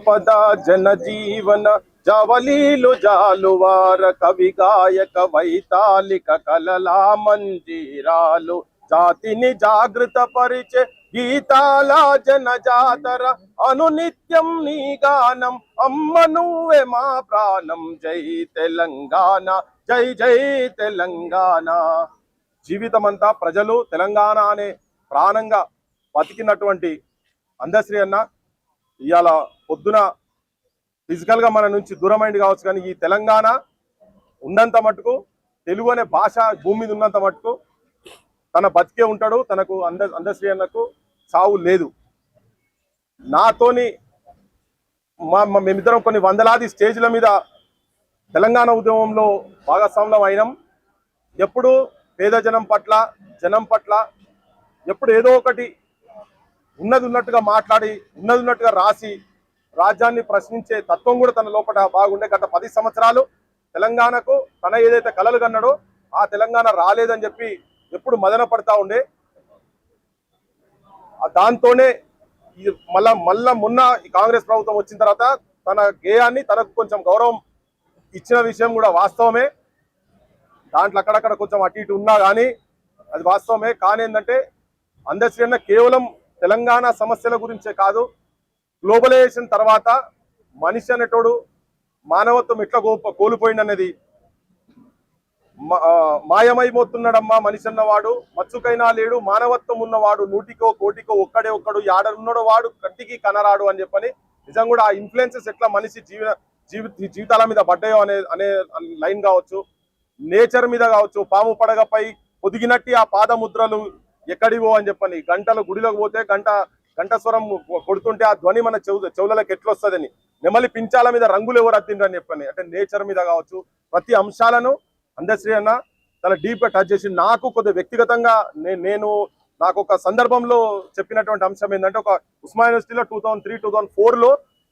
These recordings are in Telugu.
జానపద జనజీవన జవలీలు జాలువార కవి గాయక వైతాళిక కలలా మంజీరాలు జాతిని జాగృత పరిచే గీతాల జనజాతర అనునిత్యం నీ గానం అమ్మ నువ్వే మా ప్రాణం జై తెలంగాణ జై జై తెలంగాణ. జీవితమంతా ప్రజలు తెలంగాణ అనే ప్రాణంగా బతికినటువంటి అందశ్రీ అన్న ఇవాళ పొద్దున ఫిజికల్గా మన నుంచి దూరమైంది కావచ్చు, కానీ ఈ తెలంగాణ ఉన్నంత మటుకు తెలుగు అనే భాష భూమి మీద ఉన్నంత మటుకు తన బతికే ఉంటాడు. తనకు అందశ్రీ అన్నకు చావు లేదు. నాతోని మేమిద్దరం కొన్ని వందలాది స్టేజ్ల మీద తెలంగాణ ఉద్యమంలో భాగస్వామ్యం అయినాం. ఎప్పుడు పేద జనం పట్ల ఎప్పుడు ఏదో ఒకటి ఉన్నది ఉన్నట్టుగా మాట్లాడి ఉన్నది ఉన్నట్టుగా రాసి రాజ్యాన్ని ప్రశ్నించే తత్వం కూడా తన లోపల బాగుండే. గత 10 సంవత్సరాలు తెలంగాణకు తన ఏదైతే కలలు కన్నాడో ఆ తెలంగాణ రాలేదని చెప్పి ఎప్పుడు మదన పడతా ఉండే. దాంతోనే మళ్ళా మొన్న ఈ కాంగ్రెస్ ప్రభుత్వం వచ్చిన తర్వాత తన గేయాన్ని తనకు కొంచెం గౌరవం ఇచ్చిన విషయం కూడా వాస్తవమే. దాంట్లో అక్కడక్కడ కొంచెం అటు ఇటు ఉన్నా కానీ అది వాస్తవమే. కానీ ఏంటంటే అందశ్రీ అన్న కేవలం తెలంగాణ సమస్యల గురించే కాదు, గ్లోబలైజేషన్ తర్వాత మనిషి అనేటోడు మానవత్వం ఎట్లా కోల్పోయిందనేది మాయమైపోతున్నాడమ్మా మనిషి అన్నవాడు, మచ్చుకైనా లేడు మానవత్వం ఉన్నవాడు, నూటికో కోటికో ఒక్కడు యాడనున్నాడో వాడు కంటికి కనరాడు అని చెప్పని నిజంగా కూడా ఆ ఇన్ఫ్లుయెన్సెస్ ఎట్లా మనిషి జీవితాల మీద పడ్డాయో అనే లైన్ కావచ్చు, నేచర్ మీద కావచ్చు, పాము పడగపై పొదిగినట్టి ఆ పాదముద్రలు ఎక్కడివో అని చెప్పని, గంటలు గుడిలోకి పోతే గంట స్వరం కొడుతుంటే ఆ ధ్వని మన చెవులకు ఎట్లొస్తుందని, నెమలి పించాల మీద రంగులు ఎవరు అద్దిండ్రు అని చెప్పని, అంటే నేచర్ మీద కావచ్చు ప్రతి అంశాలను అందశ్రీ అన్న చాలా డీప్ గా టచ్ చేసి నాకు కొద్దిగా వ్యక్తిగతంగా నాకు ఒక సందర్భంలో చెప్పినటువంటి అంశం ఏంటంటే, ఒక ఉస్మానియా యూనివర్సిటీలో 2003-2004లో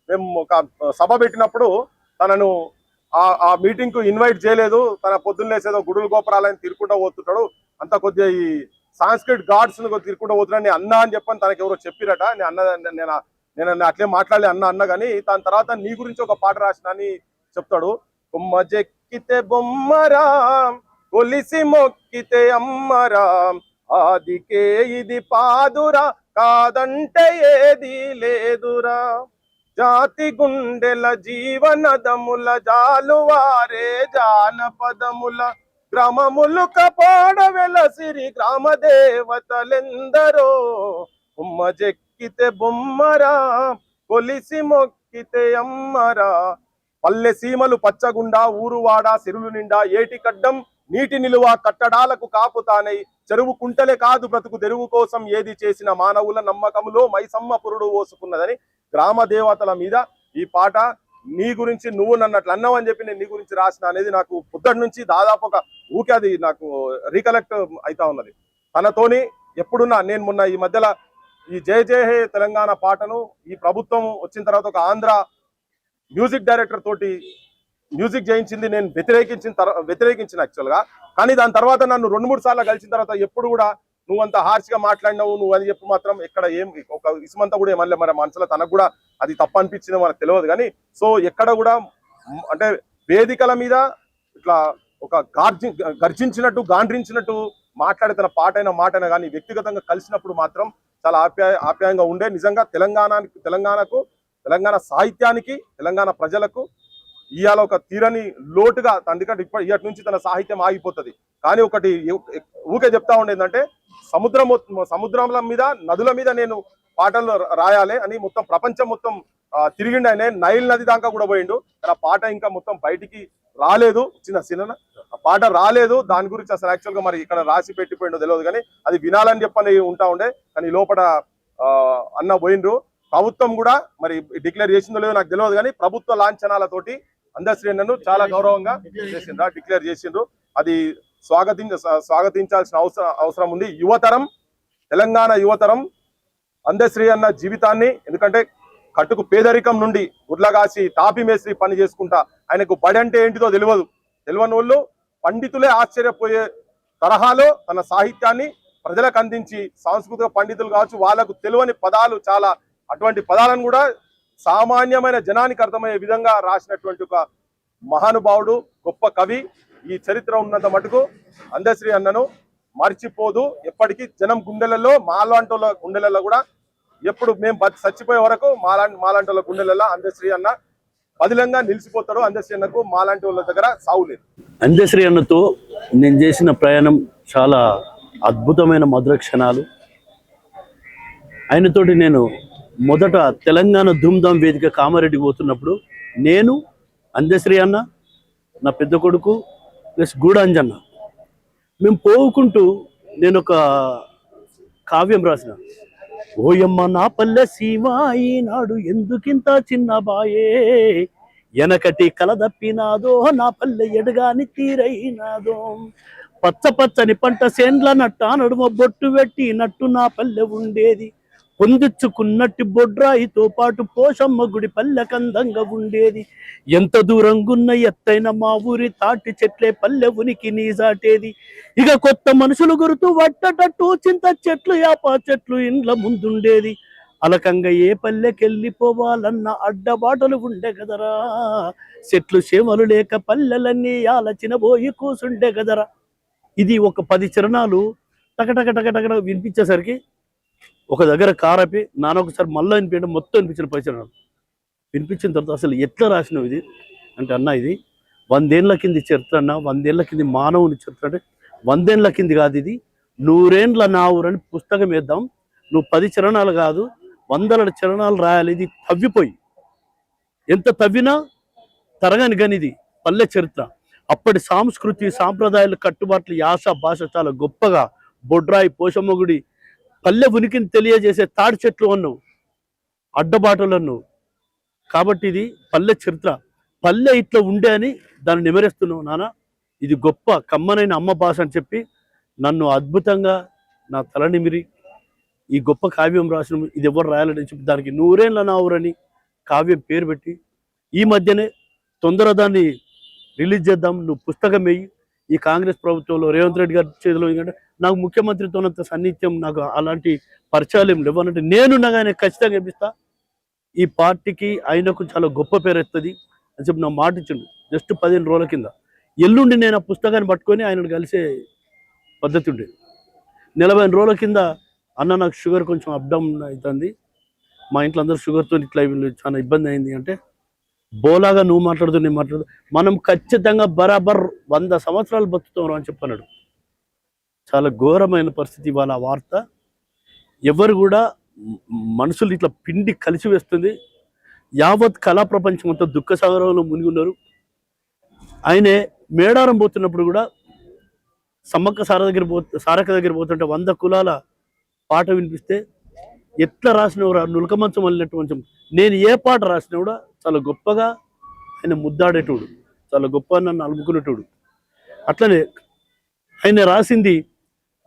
మేము ఒక సభ పెట్టినప్పుడు తనను ఆ మీటింగ్ కు ఇన్వైట్ చేయలేదు. తన పొద్దున్న లేసేదో గుడులు గోపురాలని తిరుక్కుంటూ పోతుంటాడు, అంత కొద్దిగా ఈ సాంస్క్రిట్ గాడ్స్ తిరుక్కుంటూ పోతున్నాడు అన్న అని చెప్పని తనకి ఎవరో చెప్పిరట. నేను అట్లే మాట్లాడలే అన్న కానీ దాని తర్వాత నీ గురించి ఒక పాట రాసిన అని చెప్తాడు. కొమ్మ జెక్కితే బొమ్మరాం కొలిసి మొక్కితే అమ్మరాం ఆదికే ఇది పాదురా కాదంటే ఏది లేదురా జాతి గుండెల జీవనదముల జాలువారే జానపదముల గ్రామములు కపాడ వెలసిరి గ్రామ దేవతలెందరో ఉమ్మ జెక్కితే బొమ్మరా కొలిసి మొక్కితే అమ్మరా పల్లె సీమలు పచ్చగుండా ఊరువాడ సిరులు నిండా ఏటి కడ్డం నీటి నిలువ కట్టడాలకు కాపుతానై చెరువు కుంటలే కాదు బ్రతుకు తెరువు కోసం ఏది చేసిన మానవుల నమ్మకములో మైసమ్మ పురుడు ఓసుకున్నదని గ్రామ దేవతల మీద ఈ పాట నీ గురించి నువ్వు నన్నట్లు అన్నావు అని చెప్పి నేను నీ గురించి రాసిన అనేది నాకు పొద్దుటి నుంచి దాదాపు ఒక ఊకే అది నాకు రీకలెక్ట్ అవుతా ఉన్నది. తనతోని ఎప్పుడున్నా నేను మొన్న ఈ మధ్యలో ఈ జయ జయ హే తెలంగాణ పాటను ఈ ప్రభుత్వం వచ్చిన తర్వాత ఒక ఆంధ్ర మ్యూజిక్ డైరెక్టర్ తోటి మ్యూజిక్ చేయించింది, నేను వ్యతిరేకించిన యాక్చువల్గా. కానీ దాని తర్వాత నన్ను 2-3 సార్లు కలిసిన తర్వాత ఎప్పుడు కూడా నువ్వు అంత హార్ష్గా మాట్లాడినావు నువ్వు అని చెప్పి మాత్రం ఎక్కడ ఏం ఒక ఇసుమంతా కూడా ఏమనలే. మరి మనసులో తనకు కూడా అది తప్పు అనిపించింది మనకు తెలియదు కానీ, సో ఎక్కడ కూడా అంటే వేదికల మీద ఇట్లా ఒక గర్జించినట్టు గాండ్రించినట్టు మాట్లాడే తన మాటైనా కానీ వ్యక్తిగతంగా కలిసినప్పుడు మాత్రం చాలా ఆప్యాయంగా ఉండే. నిజంగా తెలంగాణ సాహిత్యానికి తెలంగాణ ప్రజలకు ఇవాళ ఒక తీరని లోటుగా అందుకంటే ఇప్పటి నుంచి తన సాహిత్యం ఆగిపోతుంది. కానీ ఒకటి ఊకే చెప్తా ఉండేదంటే సముద్రాల మీద నదుల మీద నేను పాటలు రాయాలి అని మొత్తం ప్రపంచం మొత్తం తిరిగిండు. ఆయన నైల్ నది దాకా కూడా పోయిండు, కానీ ఆ పాట ఇంకా మొత్తం బయటికి రాలేదు. చిన్న ఆ పాట రాలేదు. దాని గురించి అసలు యాక్చువల్గా మరి ఇక్కడ రాసి పెట్టిపోయిండో తెలియదు కానీ అది వినాలని చెప్పని ఉంటా ఉండే. కానీ లోపల అన్న పోయిండ్రు. ప్రభుత్వం కూడా మరి డిక్లేర్ చేసిందో లేదో నాకు తెలియదు కానీ ప్రభుత్వ లాంఛనాలతోటి అందశ్రీ అన్నను చాలా గౌరవంగా డిక్లేర్ చేసిండ్రు. అది స్వాగతించాల్సిన అవసరం ఉంది. తెలంగాణ యువతరం అందశ్రీ అన్న జీవితాన్ని, ఎందుకంటే కట్టుకు పేదరికం నుండి గుడ్లగాసి తాపి మేస్త్రి పని చేసుకుంటా ఆయనకు బడి అంటే ఏంటిదో తెలియని వాళ్ళు పండితులే ఆశ్చర్యపోయే తరహాలో తన సాహిత్యాన్ని ప్రజలకు అందించి సాంస్కృతిక పండితులు కావచ్చు వాళ్ళకు తెలియని పదాలు చాలా అటువంటి పదాలను కూడా సామాన్యమైన జనానికి అర్థమయ్యే విధంగా రాసినటువంటి ఒక మహానుభావుడు, గొప్ప కవి. ఈ చరిత్ర ఉన్నంత మటుకు అందశ్రీ అన్నను మర్చిపోదు. ఎప్పటికీ జనం గుండెలలో, మాలాంటోళ్ళ గుండెలలో కూడా ఎప్పుడు మేము చచ్చిపోయే వరకు మాలాంటోళ్ళ గుండెలలో అందశ్రీ అన్న బదిలంగా నిలిచిపోతాడు. అందశ్రీ అన్నకు మాలాంటి వాళ్ళ దగ్గర సావులేదు. అందశ్రీ అన్నతో నేను చేసిన ప్రయాణం చాలా అద్భుతమైన మధుర క్షణాలు. ఆయనతోటి నేను మొదట తెలంగాణ ధూమ్ధామ్ వేదిక కామారెడ్డికి పోతున్నప్పుడు నేను, అందశ్రీ అన్న, నా పెద్ద కొడుకు ప్లస్ గూడాంజన్న మేము పోవుకుంటూ నేను ఒక కావ్యం రాసిన. ఓయమ్మ నా పల్లె సీమ ఈనాడు ఎందుకింత చిన్న బాయే, ఎనకటి కలదప్పినాదో నా పల్లె ఎడగాని తీరైనాదో, పచ్చ పచ్చని పంట సేండ్ల నట్ట నడుమ బొట్టు పెట్టి నట్టు నా పల్లె ఉండేది, పొందిచ్చుకున్నట్టు బొడ్రాయితో పాటు పోషమ్మ గుడి పల్లె కందంగా ఉండేది, ఎంత దూరంగున్న ఎత్తైన మా ఊరి తాటి చెట్లే పల్లె ఉనికి నీజాటేది, ఇక కొత్త మనుషులు గురుతూ వట్టటట్టు చింత చెట్లు యాప చెట్లు ఇండ్ల ముందుండేది, అలకంగా ఏ పల్లెకెళ్ళిపోవాలన్న అడ్డబాటలు ఉండే కదరా, చెట్లు చేమలు లేక పల్లెలన్నీ ఆలచినబోయి కూసుండే కదరా. ఇది ఒక 10 చరణాలు టకటక టకటక వినిపించేసరికి ఒక దగ్గర కారపి నాన్న ఒకసారి మళ్ళీ వినిపించడం మొత్తం వినిపించిన 10 చరణాలు వినిపించిన తర్వాత అసలు ఎట్లా రాసినావు ఇది అంటే, అన్న ఇది 100 ఏళ్ల కింది చరిత్ర అన్న, 100 ఏళ్ల కింది మానవుని చరిత్ర అంటే 100 ఏళ్ల కింది కాదు, ఇది 100 ఏండ్ల నా ఊరని పుస్తకం వేద్దాం, నువ్వు 10 చరణాలు కాదు 100 చరణాలు రాయాలి, ఇది తవ్విపోయి ఎంత తవ్వినా తరగని గని ఇది పల్లె చరిత్ర. అప్పటి సంస్కృతి సాంప్రదాయాలు కట్టుబాట్లు యాస భాష చాలా గొప్పగా బొడ్రాయి పోషమ్మ గుడి పల్లె ఉనికిని తెలియజేసే తాడి చెట్లు అన్నావు, అడ్డబాటలు అన్నావు. కాబట్టి ఇది పల్లె చరిత్ర, పల్లె ఇట్లా ఉండే అని దాన్ని నిమరేస్తున్నావు నాన్న, ఇది గొప్ప కమ్మనైన అమ్మ భాష అని చెప్పి నన్ను అద్భుతంగా నా తల నిమిరి ఈ గొప్ప కావ్యం రాసిన, ఇది ఎవరు రాయాలని చెప్పి దానికి 100 ఏళ్ల నా ఊరని కావ్యం పేరు పెట్టి ఈ మధ్యనే తొందర దాన్ని రిలీజ్ చేద్దాం, నువ్వు పుస్తకం వేయి. ఈ కాంగ్రెస్ ప్రభుత్వంలో రేవంత్ రెడ్డి గారి చేతిలో, ఎందుకంటే నాకు ముఖ్యమంత్రితోనంత సన్నిహిత్యం, నాకు అలాంటి పరిచయాలు ఏం లేవు అన్నట్టు నేనున్నగా ఆయన ఖచ్చితంగా ఇప్పిస్తా, ఈ పార్టీకి ఆయనకు చాలా గొప్ప పేరు వస్తుంది అని చెప్పి నా మాట ఇచ్చిండు. జస్ట్ 15 రోజుల కింద ఎల్లుండి నేను ఆ పుస్తకాన్ని పట్టుకొని ఆయనను కలిసే పద్ధతి ఉండేది. 40 రోజుల కింద అన్న నాకు షుగర్ కొంచెం అప్ డౌన్ అవుతుంది, మా ఇంట్లో అందరూ షుగర్తో ఇట్లా చాలా ఇబ్బంది అయింది అంటే, బోలాగా నువ్వు మాట్లాడుతూ నేను మాట్లాడుతూ మనం ఖచ్చితంగా బరాబర్ 100 సంవత్సరాలు బతుకుతాం అని చెప్పన్నాడు. చాలా ఘోరమైన పరిస్థితి వాళ్ళ వార్త. ఎవరు కూడా మనుషులు ఇట్లా పిండి కలిసి వేస్తుంది. యావత్ కళా ప్రపంచం అంతా దుఃఖ సాగరంలో మునిగి ఉన్నారు. ఆయనే మేడారం పోతున్నప్పుడు కూడా సమ్మక్క సారక్క దగ్గర పోతుంటే 100 కులాల పాట వినిపిస్తే ఎట్లా రాసినవరా నులక మంచం అల్లినట్టు మంచం. నేను ఏ పాట రాసినా కూడా చాలా గొప్పగా ఆయన ముద్దాడేటోడు, చాలా గొప్ప నన్ను అలుముకునేటోడు. అట్లనే ఆయన రాసింది,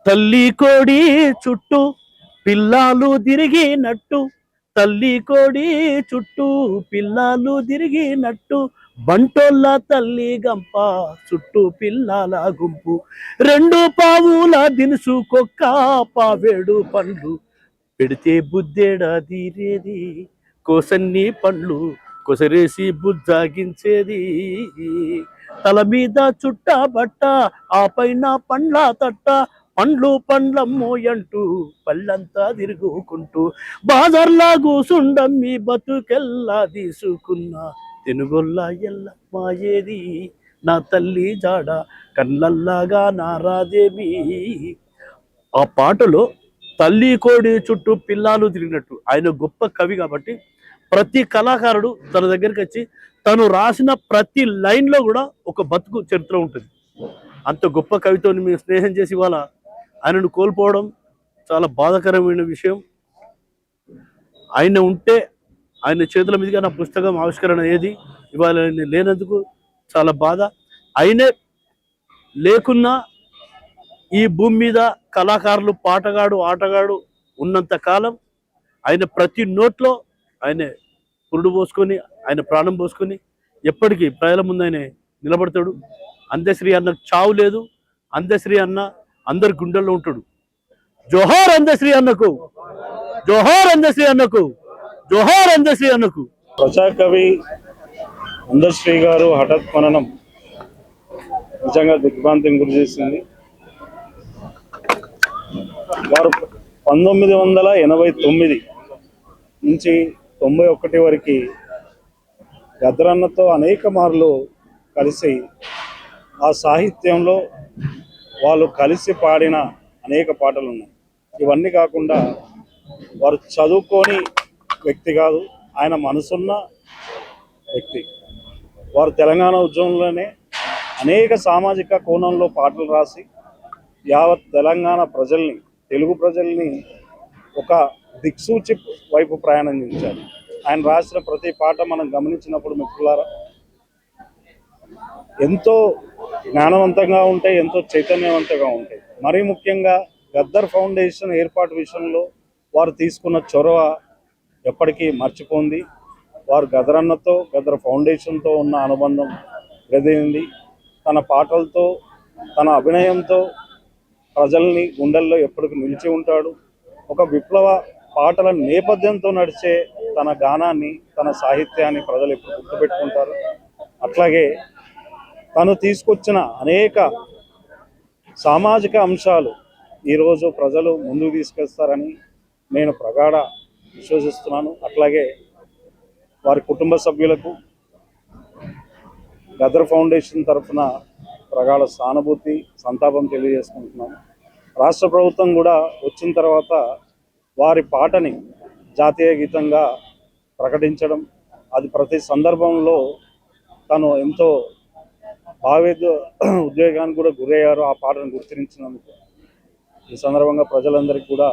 తల్లి కోడి చుట్టూ పిల్లాలు తిరిగినట్టు, తల్లి కోడి చుట్టూ పిల్లాలు తిరిగినట్టు, బంటోళ్ళ తల్లి గంప చుట్టూ పిల్లాల గుంపు, 2 పావుల దినుసు కొక్క పావేడు పండ్లు, పెడితే బుద్ధేడా తీరేది, కోసన్ని పండ్లు కొసరేసి బుజ్జాగించేది, తల మీద చుట్ట బట్ట ఆ పైన పండ్ల తట్ట, పండ్లు పండ్లమ్మోయంటూ పళ్ళంతా తిరుగుకుంటూ, బాజర్లా కూసుండమ్మి బతుకెల్లా తీసుకున్న, తెనుగొల్లా ఎల్లమ్మ ఏది, నా తల్లి జాడ కళ్ళల్లాగా నారాదేవి. ఆ పాటలో తల్లి కోడి చుట్టూ పిల్లాలు తిరిగినట్టు ఆయన గొప్ప కవి కాబట్టి ప్రతి కళాకారుడు తన దగ్గరికి వచ్చి తను రాసిన ప్రతి లైన్లో కూడా ఒక బతుకు చరిత్ర ఉంటుంది. అంత గొప్ప కవితో మేము స్నేహం చేసి ఇవాళ ఆయనను కోల్పోవడం చాలా బాధాకరమైన విషయం. ఆయన ఉంటే ఆయన చేతుల మీదుగా నా పుస్తకం ఆవిష్కరణ అయ్యేది, ఇవాళ ఆయన లేనందుకు చాలా బాధ. ఆయనే లేకున్నా ఈ భూమి మీద కళాకారులు పాటగాడు ఆటగాడు ఉన్నంత కాలం ఆయన ప్రతి నోట్లో ఆయన పురుడు పోసుకొని ఆయన ప్రాణం పోసుకొని ఎప్పటికీ ప్రజల ముందు ఆయన నిలబడతాడు. అందశ్రీ అన్నకు చావు లేదు, అందశ్రీ అన్న అందరి గుండెల్లో ఉంటాడు. జోహార్ అందశ్రీ అన్నకు, జోహార్ అందశ్రీ అన్నకు, జోహార్ అందశ్రీ అన్నకు. ప్రజాకవి అందశ్రీ గారు హఠాత్ మరణం నిజంగా దిగ్భ్రాంతిని గురి చేసింది. వారు 1989 నుంచి 91 వరకు గద్దరన్నతో అనేక మార్లు కలిసి ఆ సాహిత్యంలో వాళ్ళు కలిసి పాడిన అనేక పాటలు ఉన్నాయి. ఇవన్నీ కాకుండా వారు చదువుకోని వ్యక్తి కాదు, ఆయన మనసున్న వ్యక్తి. వారు తెలంగాణ ఉద్యమంలోనే అనేక సామాజిక కోణంలో పాటలు రాసి యావత్ తెలంగాణ ప్రజల్ని, తెలుగు ప్రజల్ని ఒక దిక్సూచి వైపు ప్రయాణం చేశారు. ఆయన రాసిన ప్రతి పాట మనం గమనించినప్పుడు మిత్రులారా ఎంతో జ్ఞానవంతంగా ఉంటాయి, ఎంతో చైతన్యవంతంగా ఉంటాయి. మరీ ముఖ్యంగా గద్దర్ ఫౌండేషన్ ఏర్పాటు విషయంలో వారు తీసుకున్న చొరవ ఎప్పటికీ మర్చిపోంది. వారు గదరన్నతో, గదర్ ఫౌండేషన్తో ఉన్న అనుబంధం గదింది. తన పాటలతో, తన అభినయంతో ప్రజల్ని గుండెల్లో ఎప్పటికీ నిలిచి ఉంటాడు. ఒక విప్లవ పాటల నేపథ్యంతో నడిచే తన గానాన్ని, తన సాహిత్యాన్ని ప్రజలు ఎప్పుడు గుర్తుపెట్టుకుంటారు. అట్లాగే తను తీసుకొచ్చిన అనేక సామాజిక అంశాలు ఈరోజు ప్రజలు ముందుకు తీసుకొస్తారని నేను ప్రగాఢ విశ్వసిస్తున్నాను. అట్లాగే వారి కుటుంబ సభ్యులకు గదర్ ఫౌండేషన్ తరఫున ప్రగాఢ సానుభూతి, సంతాపం తెలియజేసుకుంటున్నాను. రాష్ట్ర ప్రభుత్వం కూడా వచ్చిన తర్వాత వారి పాటని జాతీయ గీతంగా ప్రకటించడం, అది ప్రతి సందర్భంలో తను ఎంతో ఉద్వేగానికి కూడా గురయ్యారు ఆ పాటను గుర్తించినందుకు. ఈ సందర్భంగా ప్రజలందరికీ కూడా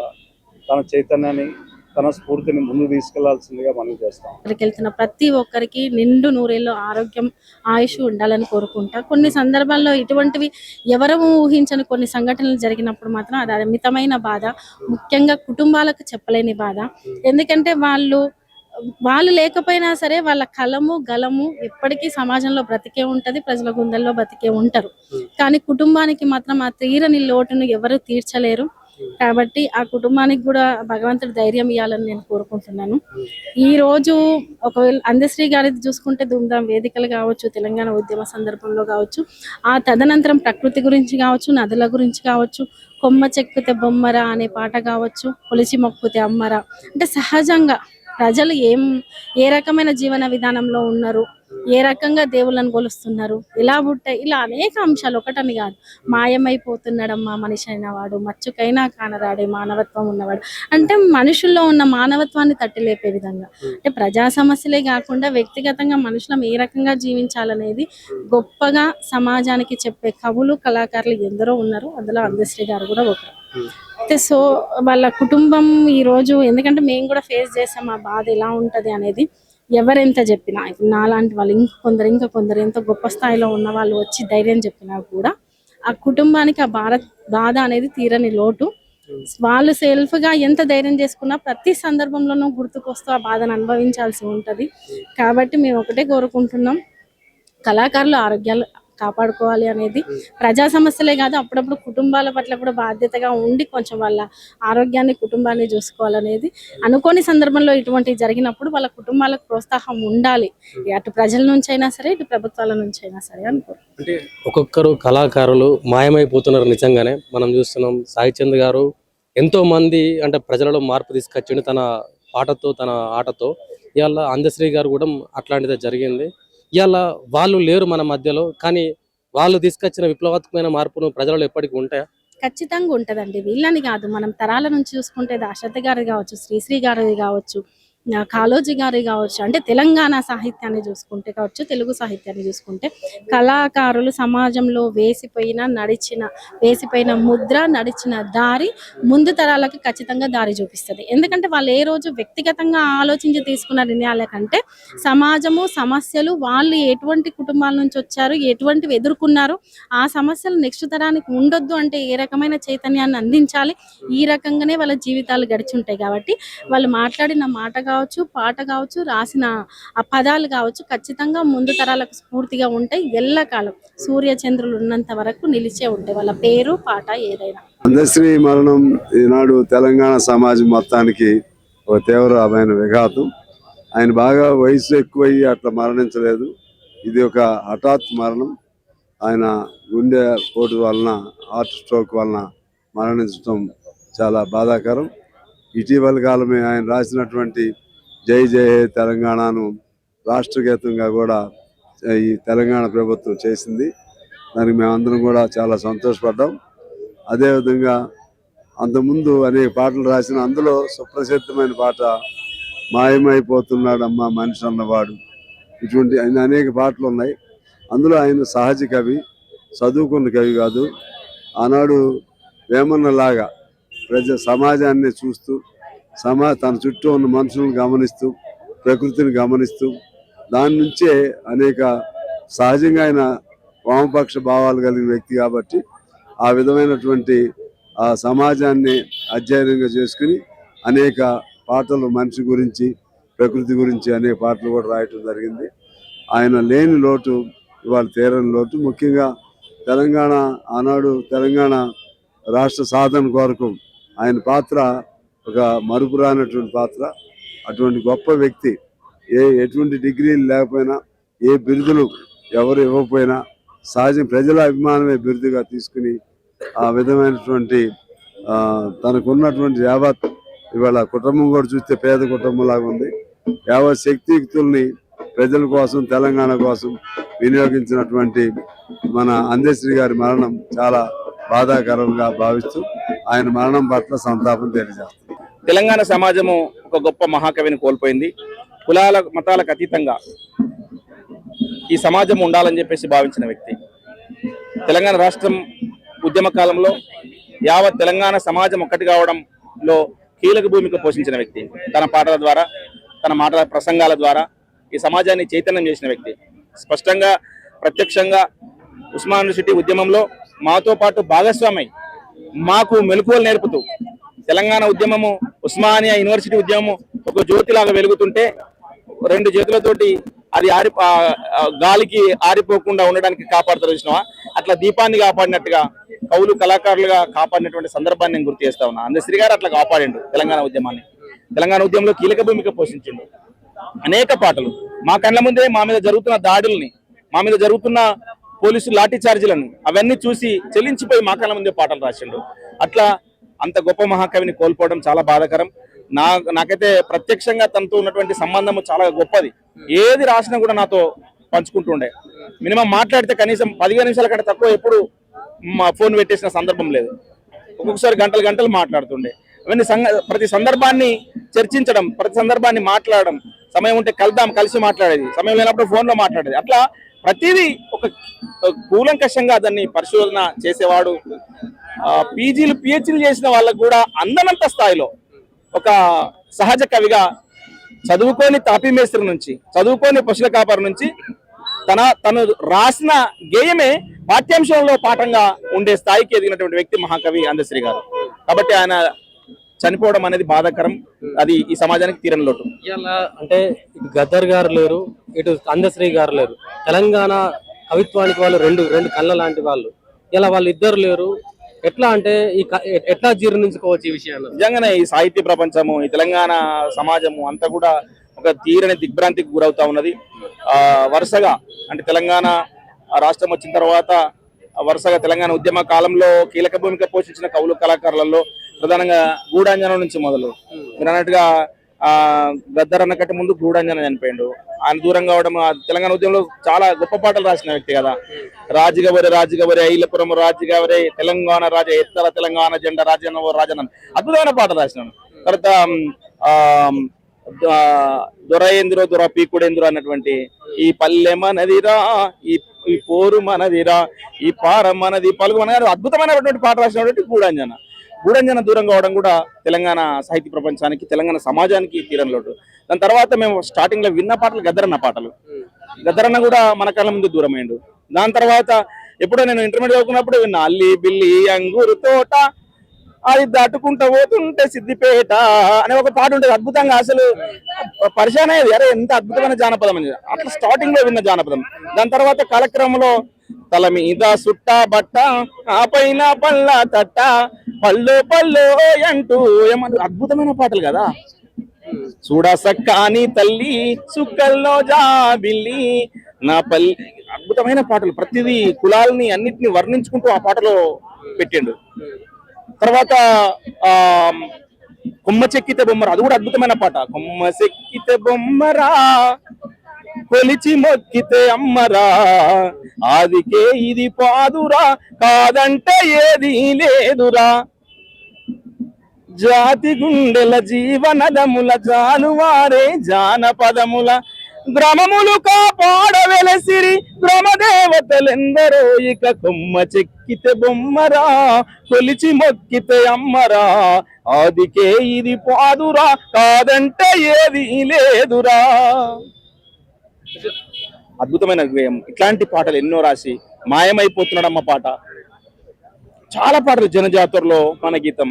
తన చైతన్యాన్ని, తన స్ఫూర్తిని ముందుకు తీసుకెళ్లాల్సిందిగా మనం చేస్తాం. వెళ్తున్న ప్రతి ఒక్కరికి నిండు నూరేళ్ళు ఆరోగ్యం, ఆయుష్ ఉండాలని కోరుకుంటా. కొన్ని సందర్భాల్లో ఇటువంటివి ఎవరము ఊహించని కొన్ని సంఘటనలు జరిగినప్పుడు మాత్రం అది అమితమైన బాధ, ముఖ్యంగా కుటుంబాలకు చెప్పలేని బాధ. ఎందుకంటే వాళ్ళు లేకపోయినా సరే వాళ్ళ కలము గలము ఎప్పటికీ సమాజంలో బ్రతికే ఉంటది, ప్రజల గుండెల్లో బ్రతికే ఉంటారు. కానీ కుటుంబానికి మాత్రం ఆ తీరని లోటును ఎవరు తీర్చలేరు. కాబట్టి ఆ కుటుంబానికి కూడా భగవంతుడు ధైర్యం ఇవ్వాలని నేను కోరుకుంటున్నాను. ఈ రోజు ఒకవేళ అందశ్రీ గారిది చూసుకుంటే ధూమ్ధాం వేదికలు కావచ్చు, తెలంగాణ ఉద్యమ సందర్భంలో కావచ్చు, ఆ తదనంతరం ప్రకృతి గురించి కావచ్చు, నదుల గురించి కావచ్చు, కొమ్మ చెక్కుతే బొమ్మరా అనే పాట కావచ్చు, కొలిచి మొక్కుతే అమ్మరా, అంటే సహజంగా ప్రజలు ఏ రకమైన జీవన విధానంలో ఉన్నారు, ఏ రకంగా దేవుళ్ళని కొలుస్తున్నారు, ఎలా పుట్టాయి, ఇలా అనేక అంశాలు ఒకటని కాదు. మాయమైపోతున్నాడమ్మా మనిషి అయిన వాడు, మచ్చుకైనా కానరాడే మానవత్వం ఉన్నవాడు, అంటే మనుషుల్లో ఉన్న మానవత్వాన్ని తట్టిలేపే విధంగా, అంటే ప్రజా సమస్యలే కాకుండా వ్యక్తిగతంగా మనుషులం ఏ రకంగా జీవించాలనేది గొప్పగా సమాజానికి చెప్పే కవులు, కళాకారులు ఎందరో ఉన్నారు. అందులో అందశ్రీ గారు కూడా ఒకరు. అయితే సో వాళ్ళ కుటుంబం ఈరోజు, ఎందుకంటే మేము కూడా ఫేస్ చేసాం ఆ బాధ ఎలా ఉంటుంది అనేది. ఎవరెంత చెప్పినా, నాలాంటి వాళ్ళు ఇంకా కొందరు ఎంతో గొప్ప స్థాయిలో ఉన్న వాళ్ళు వచ్చి ధైర్యం చెప్పినా కూడా ఆ కుటుంబానికి ఆ బాధ అనేది తీరని లోటు. వాళ్ళు సెల్ఫ్గా ఎంత ధైర్యం చేసుకున్నా ప్రతి సందర్భంలోనూ గుర్తుకొస్తూ ఆ బాధను అనుభవించాల్సి ఉంటుంది. కాబట్టి మేము ఒకటే కోరుకుంటున్నాం, కళాకారులు ఆరోగ్యాలు కాపాడుకోవాలి అనేది. ప్రజా సమస్యలే కాదు, అప్పుడప్పుడు కుటుంబాల పట్ల కూడా బాధ్యతగా ఉండి కొంచెం వాళ్ళ ఆరోగ్యాన్ని, కుటుంబాన్ని చూసుకోవాలనేది. అనుకోని సందర్భంలో ఇటువంటి జరిగినప్పుడు వాళ్ళ కుటుంబాలకు ప్రోత్సాహం ఉండాలి, అటు ప్రజల నుంచి అయినా సరే, ఇటు ప్రభుత్వాల నుంచి అయినా సరే అనుకో. అంటే ఒక్కొక్కరు కళాకారులు మాయమైపోతున్నారు. నిజంగానే మనం చూస్తున్నాం. సాయి చంద్ గారు ఎంతో మంది అంటే ప్రజలలో మార్పు తీసుకొచ్చిండు తన పాటతో, తన ఆటతో. ఇవాళ అందశ్రీ గారు కూడా అట్లాంటిదే జరిగింది. ఇవాళ వాళ్ళు లేరు మన మధ్యలో, కానీ వాళ్ళు తీసుకొచ్చిన విప్లవాత్మకమైన మార్పును ప్రజలలో ఎప్పటికీ ఉంటాయా? ఖచ్చితంగా ఉంటదండి. వీళ్ళని కాదు, మనం తరాల నుంచి చూసుకుంటే దాశరథి గారి కావచ్చు, శ్రీశ్రీ గారిది కావచ్చు, కాళోజీ గారి కావచ్చు, అంటే తెలంగాణ సాహిత్యాన్ని చూసుకుంటే కావచ్చు, తెలుగు సాహిత్యాన్ని చూసుకుంటే కళాకారులు సమాజంలో వేసిపోయిన ముద్ర, నడిచిన దారి ముందు తరాలకు ఖచ్చితంగా దారి చూపిస్తుంది. ఎందుకంటే వాళ్ళు ఏ రోజు వ్యక్తిగతంగా ఆలోచించి తీసుకున్న నిర్ణయాల కంటే సమాజము, సమస్యలు, వాళ్ళు ఎటువంటి కుటుంబాల నుంచి వచ్చారు, ఎటువంటివి ఎదుర్కొన్నారు, ఆ సమస్యలు నెక్స్ట్ తరానికి ఉండొద్దు అంటే ఏ రకమైన చైతన్యాన్ని అందించాలి, ఈ రకంగానే వాళ్ళ జీవితాలు గడిచి ఉంటాయి. కాబట్టి వాళ్ళు మాట్లాడిన మాట కావచ్చు, పాట కావచ్చు, రాసిన ఆ పదాలు కావచ్చు, ఖచ్చితంగా ముందు తరాలకు స్ఫూర్తిగా ఉంటాయి. ఎల్లకాలం సూర్య చంద్రులు ఉన్నంత వరకు నిలిచే ఉంటాయి వాళ్ళ పేరు, పాట ఏదైనా. అందశ్రీ మరణం ఈనాడు తెలంగాణ సమాజం మొత్తానికి ఒక తీవ్రమైన విఘాతం. ఆయన బాగా వయసు ఎక్కువయ్యి అట్లా మరణించలేదు. ఇది ఒక హఠాత్ మరణం. ఆయన గుండె పోటు వలన, హార్ట్ స్ట్రోక్ వలన మరణించడం చాలా బాధాకరం. ఇటీవల కాలమే ఆయన రాసినటువంటి జై జై హే తెలంగాణను రాష్ట్ర గీతంగా కూడా ఈ తెలంగాణ ప్రభుత్వం చేసింది. దానికి మేమందరం కూడా చాలా సంతోషపడ్డాం. అదేవిధంగా అంతకుముందు అనేక పాటలు రాసిన అందులో సుప్రసిద్ధమైన పాట మాయమైపోతున్నాడమ్మా మనిషి అన్నవాడు. ఇటువంటి ఆయన అనేక పాటలు ఉన్నాయి. అందులో ఆయన సహజ కవి, చదువుకున్న కవి కాదు. ఆనాడు వేమన్నలాగా సమాజాన్ని చూస్తూ తన చుట్టూ ఉన్న మనుషులను గమనిస్తూ ప్రకృతిని గమనిస్తూ దాని నుంచే అనేక సహజంగా ఆయన వామపక్ష భావాలు కలిగిన వ్యక్తి కాబట్టి ఆ విధమైనటువంటి ఆ సమాజాన్ని అధ్యయనంగా చేసుకుని అనేక పాటలు మనిషి గురించి ప్రకృతి గురించి అనేక పాటలు కూడా రాయటం జరిగింది. ఆయన లేని లోటు ఇవాళ తీరని లోటు. ముఖ్యంగా తెలంగాణ ఆనాడు తెలంగాణ రాష్ట్ర సాధన కొరకు ఆయన పాత్ర ఒక మరుపురానటువంటి పాత్ర. అటువంటి గొప్ప వ్యక్తి ఎటువంటి డిగ్రీలు లేకపోయినా, ఏ బిరుదులు ఎవరు ఇవ్వకపోయినా సహజం ప్రజల అభిమానమే బిరుదుగా తీసుకుని ఆ విధమైనటువంటి తనకున్నటువంటి యావత్ ఇవాళ కుటుంబం కూడా చూస్తే పేద కుటుంబంలాగా ఉంది. యావత్ శక్తియుక్తుల్ని ప్రజల కోసం తెలంగాణ కోసం వినియోగించినటువంటి మన అందశ్రీ గారి మరణం చాలా బాధాకరంగా భావిస్తూ ఆయన మరణం పట్ల సంతాపం తెలియజేస్తుంది. తెలంగాణ సమాజము ఒక గొప్ప మహాకవిని కోల్పోయింది. కులాల మతాలకు అతీతంగా ఈ సమాజం ఉండాలని చెప్పేసి భావించిన వ్యక్తి. తెలంగాణ రాష్ట్రం ఉద్యమ కాలంలో యావత్ తెలంగాణ సమాజం ఒక్కటి కావడంలో కీలక భూమిక పోషించిన వ్యక్తి. తన పాటల ద్వారా, తన మాటల ప్రసంగాల ద్వారా ఈ సమాజాన్ని చైతన్యం చేసిన వ్యక్తి. స్పష్టంగా ప్రత్యక్షంగా ఉస్మాన్ యూనివర్సిటీ ఉద్యమంలో మాతో పాటు భాగస్వామై మాకు మెలకువలు నేర్పుతూ తెలంగాణ ఉద్యమము, ఉస్మానియా యూనివర్సిటీ ఉద్యమము ఒక జ్యోతిలాగా వెలుగుతుంటే రెండు చేతులతోటి అది గాలికి ఆరిపోకుండా ఉండడానికి కాపాడుతారు చూసినావా, అట్లా దీపాన్ని కాపాడినట్టుగా కవులు కళాకారులుగా కాపాడినటువంటి సందర్భాన్ని నేను గుర్తు చేస్తా ఉన్నా. అందశ్రీ గారు అట్లా కాపాడిండు తెలంగాణ ఉద్యమాన్ని. తెలంగాణ ఉద్యమంలో కీలక భూమిక పోషించిండు. అనేక పాటలు మా కళ్ళ ముందే మా మీద జరుగుతున్న దాడుల్ని, మా మీద జరుగుతున్న పోలీసు లాఠీ చార్జీలను అవన్నీ చూసి చెల్లించిపోయి మా కళ్ళ ముందే పాటలు రాసిండు. అట్లా అంత గొప్ప మహాకవిని కోల్పోవడం చాలా బాధాకరం. నాకైతే ప్రత్యక్షంగా తనతో ఉన్నటువంటి సంబంధము చాలా గొప్పది. ఏది రాసినా కూడా నాతో పంచుకుంటుండే. మినిమం మాట్లాడితే కనీసం 15 నిమిషాల కంటే తక్కువ ఎప్పుడు మా ఫోన్ పెట్టేసిన సందర్భం లేదు. ఒక్కొక్కసారి గంటలు గంటలు మాట్లాడుతుండే. అవన్నీ ప్రతి సందర్భాన్ని చర్చించడం, ప్రతి సందర్భాన్ని మాట్లాడడం, సమయం ఉంటే కలిసి మాట్లాడేది, సమయం లేనప్పుడు ఫోన్లో మాట్లాడేది. అట్లా ప్రతిదీ ఒక కూలంకషంగా దాన్ని పరిశోధన చేసేవాడు. పీజీలు పిహెచ్డీలు చేసిన వాళ్ళకు కూడా అందనంత స్థాయిలో ఒక సహజ కవిగా చదువుకొని తాపీ మేస్త్రి నుంచి, చదువుకొని పశుల కాపరి నుంచి తను రాసిన గేయమే పాఠ్యాంశంలో పాఠంగా ఉండే స్థాయికి ఎదిగినటువంటి వ్యక్తి మహాకవి అందశ్రీ గారు. కాబట్టి ఆయన చనిపోవడం అనేది బాధాకరం. అది ఈ సమాజానికి తీరని లోటు. ఇలా అంటే ఇటు గద్దర్ గారు లేరు, ఇటు అందశ్రీ గారు లేరు. తెలంగాణ కవిత్వానికి వాళ్ళు రెండు కళ్ళ లాంటి వాళ్ళు. ఇలా వాళ్ళు ఇద్దరు లేరు. ఎట్లా అంటే ఎట్లా జీర్ణించుకోవచ్చు ఈ విషయాన్ని? నిజంగానే ఈ సాహిత్య ప్రపంచము, ఈ తెలంగాణ సమాజము అంతా కూడా ఒక తీరని దిగ్భ్రాంతికి గురవుతా ఉన్నది. వరుసగా అంటే తెలంగాణ రాష్ట్రం వచ్చిన తర్వాత వరుసగా తెలంగాణ ఉద్యమ కాలంలో కీలక భూమిక పోషించిన కవులు కళాకారులలో ప్రధానంగా గూడాంజనం నుంచి మొదలు, మీరు అన్నట్టుగా గద్దర్ అన్న కంటే ముందు గూడాంజనం చనిపోయిండు. ఆయన దూరం కావడం, తెలంగాణ ఉద్యమంలో చాలా గొప్ప పాటలు రాసిన వ్యక్తి కదా. రాజుగవరి ఐలపురం రాజుగవరి తెలంగాణ రాజ ఎత్తర తెలంగాణ జెండా రాజన్న అద్భుతమైన పాటలు రాసినాను. తర్వాత దొరయేంద్రో దొర పీకుడేంద్రో అన్నటువంటి ఈ పల్లె మనదిరా, ఈ పోరు మనదిరా, ఈ పార మనది పలుగు మన అద్భుతమైనటువంటి పాట రాసినటువంటి గూడంజన దూరం కావడం కూడా తెలంగాణ సాహిత్య ప్రపంచానికి, తెలంగాణ సమాజానికి తీరని లోటు. దాని తర్వాత మేము స్టార్టింగ్ లో విన్న పాటలు గద్దరన్న కూడా మన కళ్ళ ముందు దూరం అయ్యిండు. దాని తర్వాత ఎప్పుడో నేను ఇంటర్మీడియట్ చదువుకున్నప్పుడు విన్నా అల్లి బిల్లి అంగూరు తోట అది దాటుకుంటూ పోతుంటే సిద్దిపేట అనే ఒక పాట ఉంటుంది. అద్భుతంగా అసలు పరిచయం అయ్యేది, అరే ఎంత అద్భుతమైన జానపదం అని. అట్లా స్టార్టింగ్ లో విన్న జానపదం. దాని తర్వాత కాలక్రమంలో తల మీద సుట్ట బట్ట, ఆ పైన పళ్ళ తట్ట, పళ్ళు అంటూ ఏమన్నా అద్భుతమైన పాటలు కదా. చూడసక్కాని తల్లి సుక్కల్లో జాబిల్లి నా పల్లి. అద్భుతమైన పాటలు, ప్రతిదీ కులాలని అన్నిటిని వర్ణించుకుంటూ ఆ పాటలో పెట్టిండు. తర్వాత ఆ కొమ్మ చెక్కితే బొమ్మరా, అది కూడా అద్భుతమైన పాట. కొమ్మ చెక్కితే బొమ్మరా, కొలిచి మొక్కితే అమ్మరా, ఆదికే ఇది పాదురా, కాదంటే ఏది లేదురా, జాతి గుండెల జీవనదముల జానువారే జానపదముల గ్రామములు కాపాడవెలసిరి గ్రామదేవతలెందరో, ఇక కొమ్మ చెక్కితే బొమ్మరా, కొలిచి మొక్కితే అమ్మరా, ఆదికే ఇది పాదురా, కాదంటే ఏది లేదురా. అద్భుతమైన గేయం. ఇట్లాంటి పాటలు ఎన్నో రాసి మాయమైపోతున్నాడమ్మ పాట, చాలా పాటలు. జనజాతరలో మన గీతం,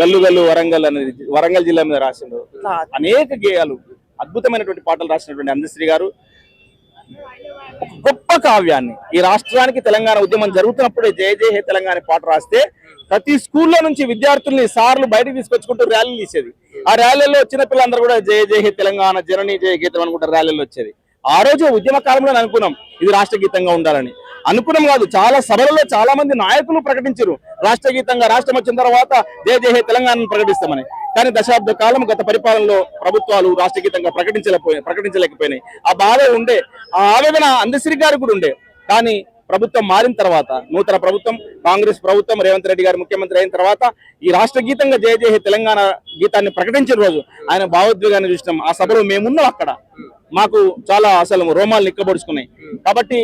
గల్లు గల్లు వరంగల్ అనేది వరంగల్ జిల్లా మీద రాసిండు. ఇట్లా అనేక గేయాలు, అద్భుతమైనటువంటి పాటలు రాసినటువంటి అందశ్రీ గారు ఒక గొప్ప కావ్యాన్ని, ఈ రాష్ట్రానికి తెలంగాణ ఉద్యమం జరుగుతున్నప్పుడే జయ జయ హే తెలంగాణ పాట రాస్తే ప్రతి స్కూల్లో నుంచి విద్యార్థుల్ని సార్లు బయటకు తీసుకొచ్చుకుంటూ ర్యాలీలు ఇచ్చేది. ఆ ర్యాలీలో చిన్నపిల్లలందరూ కూడా జయ జయ హే తెలంగాణ, జననీ జయ గీతం అనుకుంటారు ర్యాలీలో వచ్చేది. ఆ రోజు ఉద్యమ కాలంలో అనుకున్నాం ఇది రాష్ట్ర గీతంగా ఉండాలని. అనుకున్నాం కాదు, చాలా సభలలో చాలా మంది నాయకులు ప్రకటించారు రాష్ట్ర గీతంగా రాష్ట్రం వచ్చిన తర్వాత జయ జయ హే తెలంగాణను ప్రకటిస్తామని. కానీ దశాబ్ద కాలం గత పరిపాలనలో ప్రభుత్వాలు రాష్ట్ర గీతంగా ప్రకటించలేకపోయినాయి. ఆ బాధ ఉండే, ఆ ఆవేదన అందశ్రీ గారికి కూడా ఉండే. కానీ ప్రభుత్వం మారిన తర్వాత, నూతన ప్రభుత్వం, కాంగ్రెస్ ప్రభుత్వం, రేవంత్ రెడ్డి గారు ముఖ్యమంత్రి అయిన తర్వాత ఈ రాష్ట్ర గీతంగా జయ జయ హే తెలంగాణ గీతాన్ని ప్రకటించిన రోజు ఆయన భావోద్వేగాన్ని చూసినాం. ఆ సభలో మేమున్నాం అక్కడ, మాకు చాలా అసలు రోమాలు నిక్కబొడుచుకున్నాయి. కాబట్టి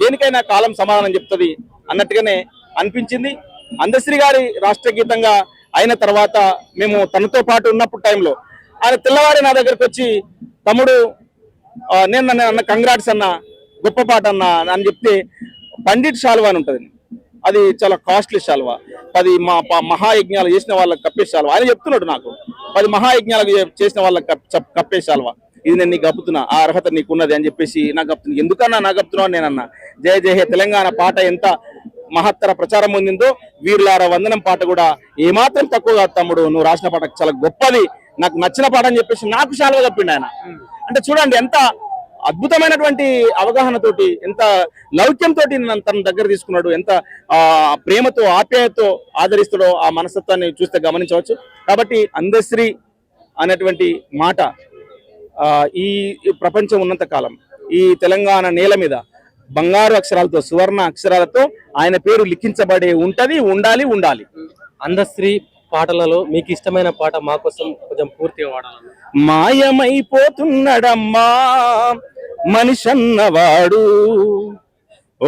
దేనికైనా కాలం సమాధానం చెప్తుంది అన్నట్టుగానే అనిపించింది. అందశ్రీ గారి రాష్ట్ర గీతంగా అయిన తర్వాత మేము తనతో పాటు ఉన్నప్పుడు టైంలో ఆయన తెల్లవారి నా దగ్గరకు వచ్చి, తమ్ముడు నేను అన్న కంగ్రాట్స్ అన్న, గొప్ప పాట అన్న అని చెప్తే, పండిట్ శాల్వా అని ఉంటుంది, అది చాలా కాస్ట్లీ శాల్వా, 10 మహాయజ్ఞాలు చేసిన వాళ్ళకి కప్పే శాల్వా. ఆయన చెప్తున్నాడు నాకు 10 మహాయజ్ఞాలు చేసిన వాళ్ళకి కప్పే శాల్వా, ఇది నేను నీకు కప్పుతున్నా, ఆ అర్హత నీకున్నది అని చెప్పేసి నాకు కప్పుతున్నా. ఎందుకన్నా నాకు కప్పుతున్నావు అని నేనన్నా. జయ జయ హే తెలంగాణ పాట ఎంత మహత్తర ప్రచారం పొందిందో, వీరులార వందనం పాట కూడా ఏమాత్రం తక్కువ కాదు తమ్ముడు, నువ్వు రాసిన పాట చాలా గొప్పది, నాకు నచ్చిన పాట అని చెప్పేసి నాకు శాల్వా కప్పిండు ఆయన. అంటే చూడండి ఎంత అద్భుతమైనటువంటి అవగాహనతోటి, ఎంత లౌక్యంతో తన దగ్గర తీసుకున్నాడు, ఎంత ప్రేమతో ఆప్యాయతో ఆదరిస్తాడో ఆ మనస్తత్వాన్ని చూస్తే గమనించవచ్చు. కాబట్టి అందశ్రీ అనేటువంటి మాట ఈ ప్రపంచం ఉన్నంత కాలం ఈ తెలంగాణ నేల మీద బంగారు అక్షరాలతో, సువర్ణ అక్షరాలతో ఆయన పేరు లిఖించబడే ఉండాలి. అందశ్రీ పాటలలో మీకు ఇష్టమైన పాట మా కోసం కొంచెం పూర్తిగా వాడాలి. మాయమైపోతున్నాడమ్మా మనిషన్నవాడు, ఓ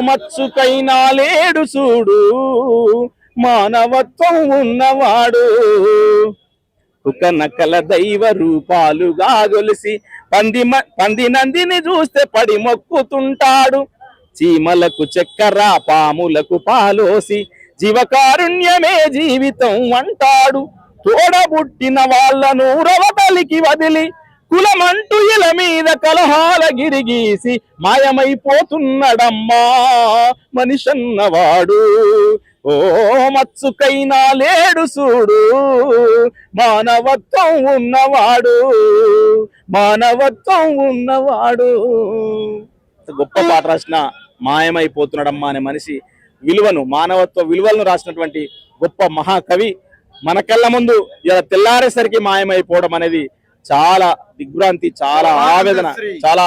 మచ్చుకైనా లేడు చూడు, మానవత్వం ఉన్నవాడు, కుక నకల దైవ రూపాలుగా గొలిసి పంది నందిని చూస్తే పడి మొక్కుతుంటాడు, చీమలకు చక్కెర పాములకు పాలోసి జీవకారుణ్యమే జీవితం అంటాడు, తోడబుట్టిన వాళ్ళను రవతలికి వదిలి కులమంటూ ఇల మీద కలహాల గిరిగీసి మాయమైపోతున్నాడమ్మా మనిషన్నవాడు, ఓ మచ్చుకైనా లేడు చూడు, మానవత్వం ఉన్నవాడు. గొప్ప పాట రాసిన మాయమైపోతున్నాడమ్మా అనే మనిషి విలువను, మానవత్వ విలువలను రాసినటువంటి గొప్ప మహాకవి మన కళ్ళ ముందు ఇలా తెల్లారేసరికి మాయమైపోవడం అనేది చాలా దిగ్భ్రాంతి, చాలా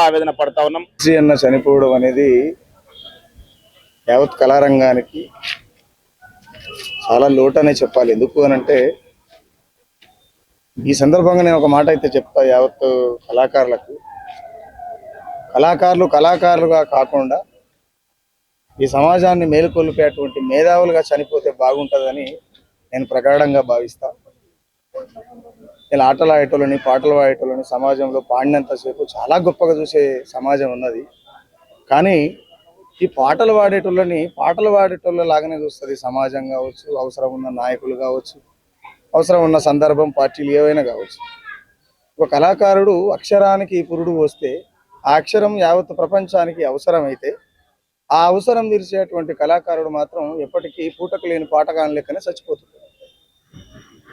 ఆవేదన పడతా ఉన్నాం. శ్రీ అన్న చనిపోవడం అనేది యావత్ కళారంగానికి చాలా లోటనే చెప్పాలి. ఎందుకు అనంటే, ఈ సందర్భంగా నేను ఒక మాట అయితే చెప్తా, యావత్ కళాకారులుగా కాకుండా ఈ సమాజాన్ని మేలుకొల్పేటువంటి మేధావులుగా చనిపోతే బాగుంటుందని నేను ప్రగాఢంగా భావిస్తా. ఇలా ఆటలు ఆడేటోళ్ళని, పాటలు పాడేటోళ్ళని సమాజంలో పాడినంతసేపు చాలా గొప్పగా చూసే సమాజం ఉన్నది. కానీ ఈ పాటలు పాడేటోళ్ళ లాగానే చూస్తుంది సమాజం కావచ్చు, అవసరం ఉన్న నాయకులు కావచ్చు, అవసరం ఉన్న సందర్భం, పార్టీలు ఏవైనా కావచ్చు. ఒక కళాకారుడు అక్షరానికి పురుడు వస్తే ఆ అక్షరం యావత్ ప్రపంచానికి అవసరమైతే, ఆ అవసరం తీర్చేటువంటి కళాకారుడు మాత్రం ఎప్పటికీ పూటకు లేని పాటకాల లెక్కనే చచ్చిపోతుంది.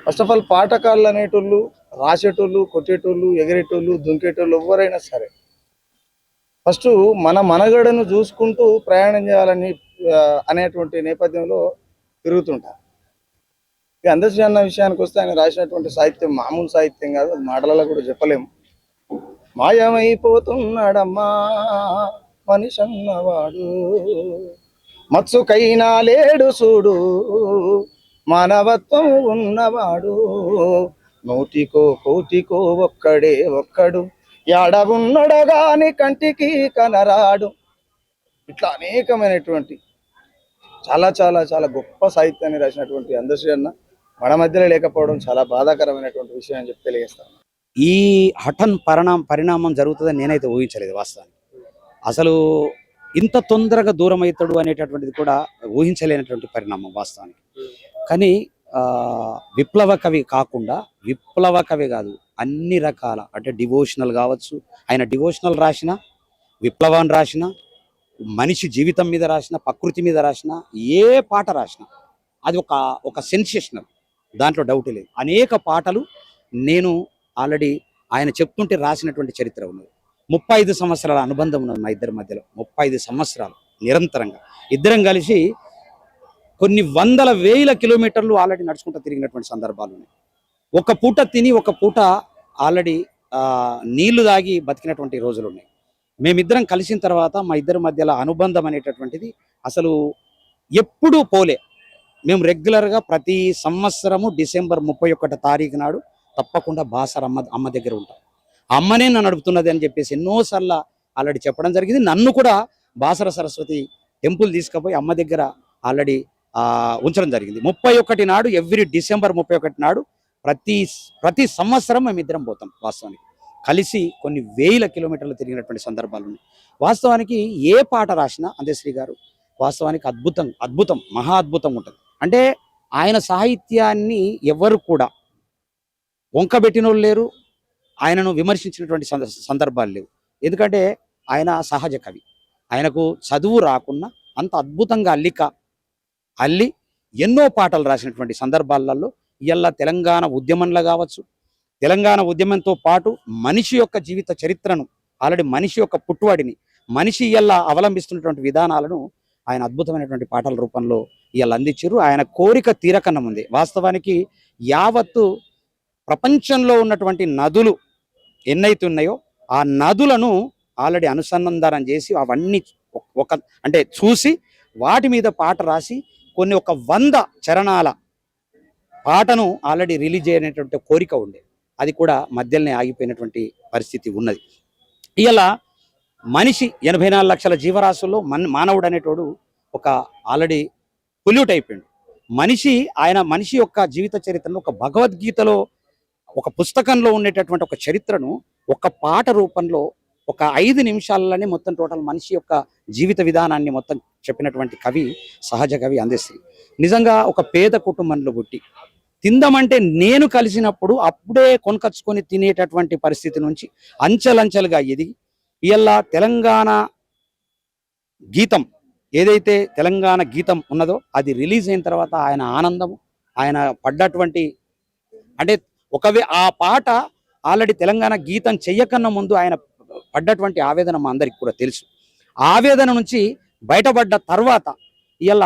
ఫస్ట్ ఆఫ్ ఆల్ పాటకాళ్ళు అనేటోళ్ళు రాసేటోళ్ళు, కొట్టేటోళ్ళు, ఎగరేటోళ్ళు, దుంకేటోళ్ళు ఎవరైనా సరే ఫస్ట్ మన మనగడను చూసుకుంటూ ప్రయాణం చేయాలని అనేటువంటి నేపథ్యంలో తిరుగుతుంటారు. ఇక అందశ్రీ అన్న విషయానికి వస్తే ఆయన రాసినటువంటి సాహిత్యం మామూలు సాహిత్యం కాదు, అది మాటలలో కూడా చెప్పలేము. మాయమైపోతున్నాడమ్మా మనిషి అన్నవాడు, మత్సుకైనా లేడు చూడు మానవత్వం ఉన్నవాడు, నూటికో కోటికో ఒక్కడే ఒక్కడు, యాడ ఉన్నడు గాని కంటికి కనరాడు. ఇట్లా అనేకమైనటువంటి చాలా చాలా చాలా గొప్ప సాహిత్యాన్ని రాసినటువంటి అందశ్రీ అన్న మన మధ్యలో లేకపోవడం చాలా బాధాకరమైనటువంటి విషయం అని చెప్పి తెలియజేస్తాను. ఈ హఠన్ పరిణామం జరుగుతుందని నేనైతే ఊహించలేదు వాస్తవానికి. అసలు ఇంత తొందరగా దూరం అవుతాడు అనేటటువంటిది కూడా ఊహించలేనటువంటి పరిణామం వాస్తవానికి. కానీ విప్లవ కవి కాకుండా, విప్లవ కవి కాదు, అన్ని రకాల అంటే డివోషనల్ కావచ్చు, ఆయన డివోషనల్ రాసిన, విప్లవాన్ని రాసిన, మనిషి జీవితం మీద రాసిన, ప్రకృతి మీద రాసిన, ఏ పాట రాసిన అది ఒక సెన్సేషనల్, దాంట్లో డౌట్ లేదు. అనేక పాటలు నేను ఆల్రెడీ ఆయన చెప్తుంటే రాసినటువంటి చరిత్ర ఉన్నది. 35 సంవత్సరాల అనుబంధం ఉన్నది మా ఇద్దరి మధ్యలో. 35 సంవత్సరాలు నిరంతరంగా ఇద్దరం కలిసి కొన్ని వందల వేల కిలోమీటర్లు ఆల్రెడీ నడుచుకుంటూ తిరిగినటువంటి సందర్భాలు ఉన్నాయి. ఒక పూట తిని ఒక పూట ఆల్రెడీ నీళ్లు తాగి బతికినటువంటి రోజులు ఉన్నాయి. మేమిద్దరం కలిసిన తర్వాత మా ఇద్దరి మధ్యలో అనుబంధం అనేటటువంటిది అసలు ఎప్పుడూ పోలే. మేము రెగ్యులర్గా ప్రతి సంవత్సరము డిసెంబర్ 31 తారీఖు నాడు తప్పకుండా బాసర అమ్మ దగ్గర ఉంటాం. అమ్మనే నన్ను నడుపుతున్నది అని చెప్పేసి ఎన్నోసార్లు ఆల్రెడీ చెప్పడం జరిగింది. నన్ను కూడా బాసర సరస్వతి టెంపుల్ తీసుకుపోయి అమ్మ దగ్గర ఆల్రెడీ ఉంచడం జరిగింది. 31 నాడు, ఎవ్రీ డిసెంబర్ 31 నాడు ప్రతి సంవత్సరం మేమిద్దరం పోతాం. వాస్తవానికి కలిసి కొన్ని వేల కిలోమీటర్లు తిరిగినటువంటి సందర్భాలు ఉన్నాయి. వాస్తవానికి ఏ పాట రాసినా అందశ్రీ గారు వాస్తవానికి అద్భుతం మహా అద్భుతం ఉంటుంది. అంటే ఆయన సాహిత్యాన్ని ఎవరు కూడా వంకబెట్టిన వాళ్ళు లేరు, ఆయనను విమర్శించినటువంటి సందర్భాలు లేవు. ఎందుకంటే ఆయన సహజ కవి, ఆయనకు చదువు రాకున్నా అంత అద్భుతంగా అల్లి ఎన్నో పాటలు రాసినటువంటి సందర్భాలలో ఇవాళ తెలంగాణ ఉద్యమంలో కావచ్చు, తెలంగాణ ఉద్యమంతో పాటు మనిషి యొక్క జీవిత చరిత్రను, ఆల్రెడీ మనిషి యొక్క పుట్టువాడిని, మనిషి ఇవాళ అవలంబిస్తున్నటువంటి విధానాలను ఆయన అద్భుతమైనటువంటి పాటల రూపంలో ఇవాళ అందించారు. ఆయన కోరిక తీరకన్న ఉంది. వాస్తవానికి యావత్తు ప్రపంచంలో ఉన్నటువంటి నదులు ఎన్నైతే ఉన్నాయో ఆ నదులను ఆల్రెడీ అనుసంధానం చేసి అవన్నీ అంటే చూసి వాటి మీద పాట రాసి కొన్ని 100 చరణాల పాటను ఆల్రెడీ రిలీజ్ చేయనటువంటి కోరిక ఉండే, అది కూడా మధ్యలోనే ఆగిపోయినటువంటి పరిస్థితి ఉన్నది. ఇలా మనిషి 84 లక్షల జీవరాశుల్లో మానవుడు అనేటోడు ఒక ఆల్రెడీ పొల్యూట్ అయిపోయాడు. మనిషి యొక్క జీవిత చరిత్రను ఒక భగవద్గీతలో ఒక పుస్తకంలో ఉండేటటువంటి ఒక చరిత్రను ఒక పాట రూపంలో ఒక 5 నిమిషాలలోనే మొత్తం టోటల్ మనిషి యొక్క జీవిత విధానాన్ని మొత్తం చెప్పినటువంటి కవి సహజ కవి అందశ్రీ. నిజంగా ఒక పేద కుటుంబంలో పుట్టి తిందామంటే నేను కలిసినప్పుడు అప్పుడే కొనుకొచ్చుకొని తినేటటువంటి పరిస్థితి నుంచి అంచెలంచెలుగా ఎదిగి ఇలా తెలంగాణ గీతం ఏదైతే తెలంగాణ గీతం ఉన్నదో అది రిలీజ్ అయిన తర్వాత ఆయన ఆనందము, ఆయన పడ్డటువంటి అంటే ఆ పాట ఆల్రెడీ తెలంగాణ గీతం చెయ్యకన్నా ముందు ఆయన పడ్డటువంటి ఆవేదన మా అందరికి కూడా తెలుసు. ఆవేదన నుంచి బయటపడ్డ తర్వాత ఇవాళ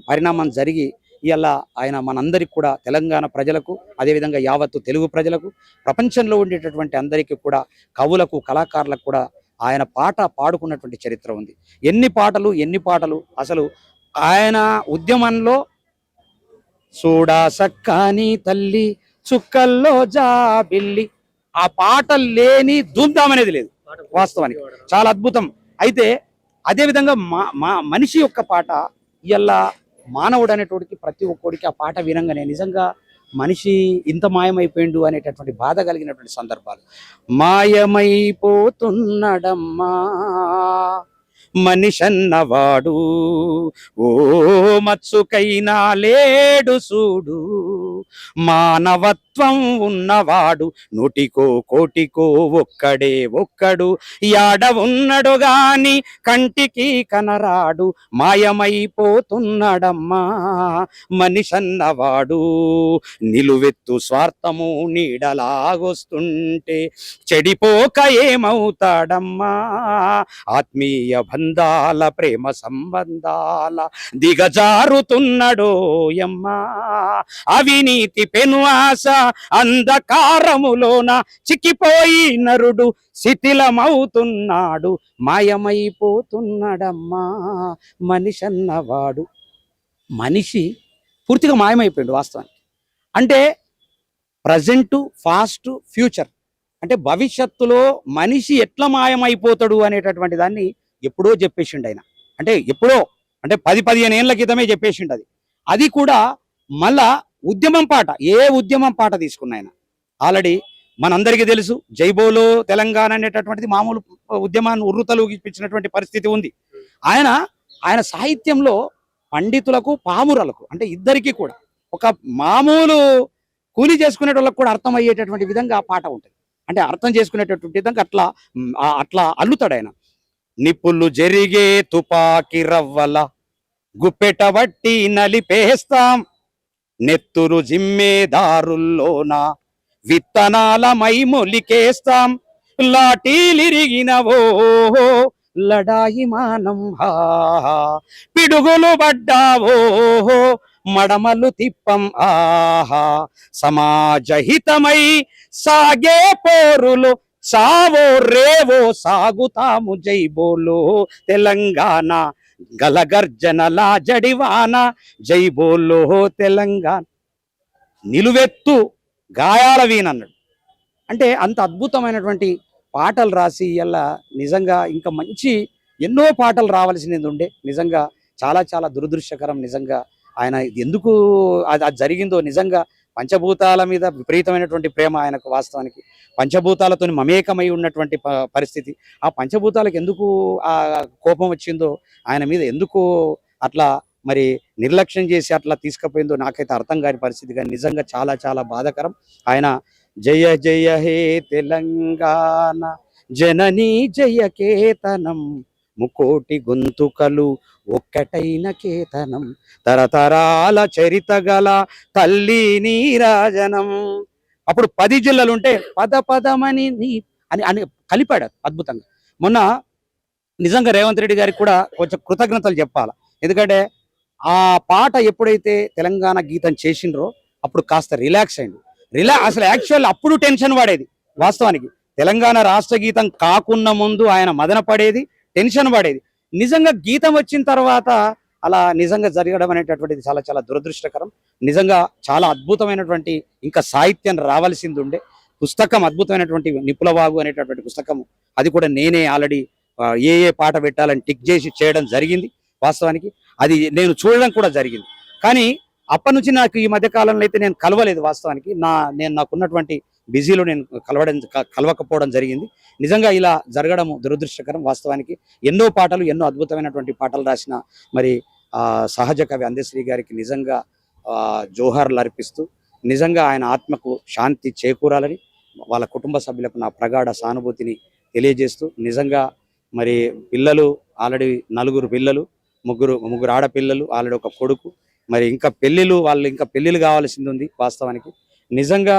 పరిణామం జరిగి ఇవాళ ఆయన మనందరికి కూడా తెలంగాణ ప్రజలకు, అదేవిధంగా యావత్తు తెలుగు ప్రజలకు, ప్రపంచంలో ఉండేటటువంటి అందరికీ కూడా, కవులకు, కళాకారులకు కూడా ఆయన పాట పాడుకున్నటువంటి చరిత్ర ఉంది. ఎన్ని పాటలు అసలు ఆయన ఉద్యమంలో చూడా సక్కాని తల్లి చుక్కల్లో జాబిల్లి, ఆ పాట లేని ధూమ్ధామనేది లేదు. వాస్తవానికి చాలా అద్భుతం. అయితే అదేవిధంగా మనిషి యొక్క పాట ఇవాళ మానవుడు అనేటోడికి ప్రతి ఒక్కడికి ఆ పాట వినంగానే నిజంగా మనిషి ఇంత మాయమైపోయిండు అనేటటువంటి బాధ కలిగినటువంటి సందర్భాలు. మాయమైపోతున్నడమ్మా మనిషన్నవాడు, ఓ మత్సుకైనా లేడు చూడు మానవత్వం మానవత్వం ఉన్నవాడు నూటికో కోటికో ఒక్కడే ఒక్కడు యాడ ఉన్నడు గాని కంటికి కనరాడు మాయమైపోతున్నాడమ్మా మనిషన్నవాడు నిలువెత్తు స్వార్థము నీడలాగొస్తుంటే చెడిపోక ఏమవుతాడమ్మా ఆత్మీయ బంధాల ప్రేమ సంబంధాల దిగజారుతున్నడోయమ్మా అవినీతి పెను ఆశ అంధకారములోన చిక్కిపోయి నరుడు శిథిలమవుతున్నాడు మాయమైపోతున్నాడమ్మా మనిషన్నవాడు మనిషి పూర్తిగా మాయమైపోయాడు వాస్తవానికి అంటే ప్రజెంట్ ఫాస్ట్ ఫ్యూచర్ అంటే భవిష్యత్తులో మనిషి ఎట్లా మాయమైపోతాడు అనేటటువంటి దాన్ని ఎప్పుడో చెప్పేసిండు ఆయన అంటే ఎప్పుడో అంటే 10-15 ఏళ్ల క్రితమే చెప్పేసిండు అది కూడా మళ్ళా ఉద్యమం పాట ఉద్యమం పాట తీసుకున్న ఆయన ఆల్రెడీ మనందరికీ తెలుసు జైబోలో తెలంగాణ అనేటటువంటిది మామూలు ఉద్యమాన్ని ఉర్రుతలూగిపించినటువంటి పరిస్థితి ఉంది ఆయన సాహిత్యంలో పండితులకు పామురలకు అంటే ఇద్దరికీ కూడా ఒక మామూలు కూలి చేసుకునే వాళ్ళకు కూడా అర్థమయ్యేటటువంటి విధంగా ఆ పాట ఉంటుంది అంటే అర్థం చేసుకునేటటువంటి విధంగా అట్లా అల్లుతాడు ఆయన నిప్పులు జరిగే తుపాకి రవ్వల గుప్పెట వట్టి నలిపేస్తాం నెత్తురు జిమ్మేదారుల్లోన విత్తనాల మైమొలికేస్తాం లాఠీలిరిగినవో లడాయి మానం పిడుగులు పడ్డావో మడమలు తిప్పం ఆహా సమాజహితమై సాగే పోరులు సావో రేవో సాగుతాము జైబోలో తెలంగాణ గలగర్జనల జడివాన జైబోలో తెలంగాణ నిలువెత్తు గాయాల వీనన్నాడు అంటే అంత అద్భుతమైనటువంటి పాటలు రాసి ఇలా నిజంగా ఇంకా మంచి ఎన్నో పాటలు రావాల్సినది ఉండే నిజంగా చాలా చాలా దురదృష్టకరం నిజంగా ఆయన ఎందుకు అది జరిగిందో నిజంగా పంచభూతాల మీద విపరీతమైనటువంటి ప్రేమ ఆయనకు వాస్తవానికి పంచభూతాలతో మమేకమై ఉన్నటువంటి పరిస్థితి ఆ పంచభూతాలకు ఎందుకు ఆ కోపం వచ్చిందో ఆయన మీద ఎందుకు అట్లా మరి నిర్లక్ష్యం చేసి అట్లా తీసుకుపోయిందో నాకైతే అర్థం కాని పరిస్థితి కానీ నిజంగా చాలా చాలా బాధాకరం ఆయన జయ జయ హే తెలంగాణ జననీ జయ కేతనం ముకోటి గొంతుకలు ఒక్కటైన కేతనం తరతరాల చరిత గల తల్లి నీరాజనం అప్పుడు 10 జిల్లాలు ఉంటే పదమని నీ అని కలిపాడు అద్భుతంగా మొన్న నిజంగా రేవంత్ రెడ్డి గారికి కూడా కొంచెం కృతజ్ఞతలు చెప్పాలి ఎందుకంటే ఆ పాట ఎప్పుడైతే తెలంగాణ గీతం చేసిండ్రో అప్పుడు కాస్త రిలాక్స్ అయింది అసలు యాక్చువల్ అప్పుడు టెన్షన్ పడేది వాస్తవానికి తెలంగాణ రాష్ట్ర గీతం కాకున్న ముందు ఆయన మదన పడేది టెన్షన్ పడేది నిజంగా గీతం వచ్చిన తర్వాత అలా నిజంగా జరగడం అనేటటువంటిది చాలా చాలా దురదృష్టకరం నిజంగా చాలా అద్భుతమైనటువంటి ఇంకా సాహిత్యం రావాల్సింది ఉండే పుస్తకం అద్భుతమైనటువంటి నిపులవాగు అనేటటువంటి పుస్తకం అది కూడా నేనే ఆల్రెడీ ఏ పాట పెట్టాలని టిక్ చేసి చేయడం జరిగింది వాస్తవానికి అది నేను చూడడం కూడా జరిగింది కానీ అప్పటి నుంచి నాకు ఈ మధ్య కాలంలో అయితే నేను కలవలేదు వాస్తవానికి నాకున్నటువంటి బిజీలో నేను కలవకపోవడం జరిగింది నిజంగా ఇలా జరగడం దురదృష్టకరం వాస్తవానికి ఎన్నో పాటలు ఎన్నో అద్భుతమైనటువంటి పాటలు రాసిన మరి సహజ కవి అందశ్రీ గారికి నిజంగా జోహార్లు అర్పిస్తూ నిజంగా ఆయన ఆత్మకు శాంతి చేకూరాలని వాళ్ళ కుటుంబ సభ్యులకు నా ప్రగాఢ సానుభూతిని తెలియజేస్తూ నిజంగా మరి పిల్లలు ఆల్రెడీ 4 పిల్లలు ముగ్గురు ఆడపిల్లలు ఆల్రెడీ ఒక కొడుకు మరి ఇంకా పెళ్ళిళ్ళు కావాల్సింది ఉంది వాస్తవానికి నిజంగా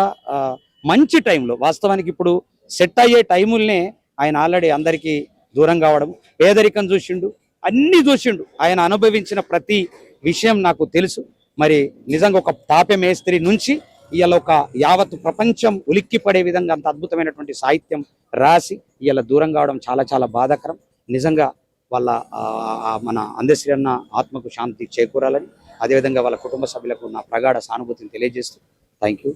మంచి టైంలో వాస్తవానికి ఇప్పుడు సెట్ అయ్యే టైముల్నే ఆయన ఆల్రెడీ అందరికీ దూరం కావడం పేదరికం చూసిండు అన్ని చూసిండు ఆయన అనుభవించిన ప్రతి విషయం నాకు తెలుసు మరి నిజంగా ఒక తాపే మేస్త్రి నుంచి ఇవాళ ఒక యావత్ ప్రపంచం ఉలిక్కి పడే విధంగా అంత అద్భుతమైనటువంటి సాహిత్యం రాసి ఇవాళ దూరం కావడం చాలా చాలా బాధాకరం నిజంగా వాళ్ళ మన అందశ్రీ అన్న ఆత్మకు శాంతి చేకూరాలని అదేవిధంగా వాళ్ళ కుటుంబ సభ్యులకు నా ప్రగాఢ సానుభూతిని తెలియజేస్తూ థ్యాంక్ యూ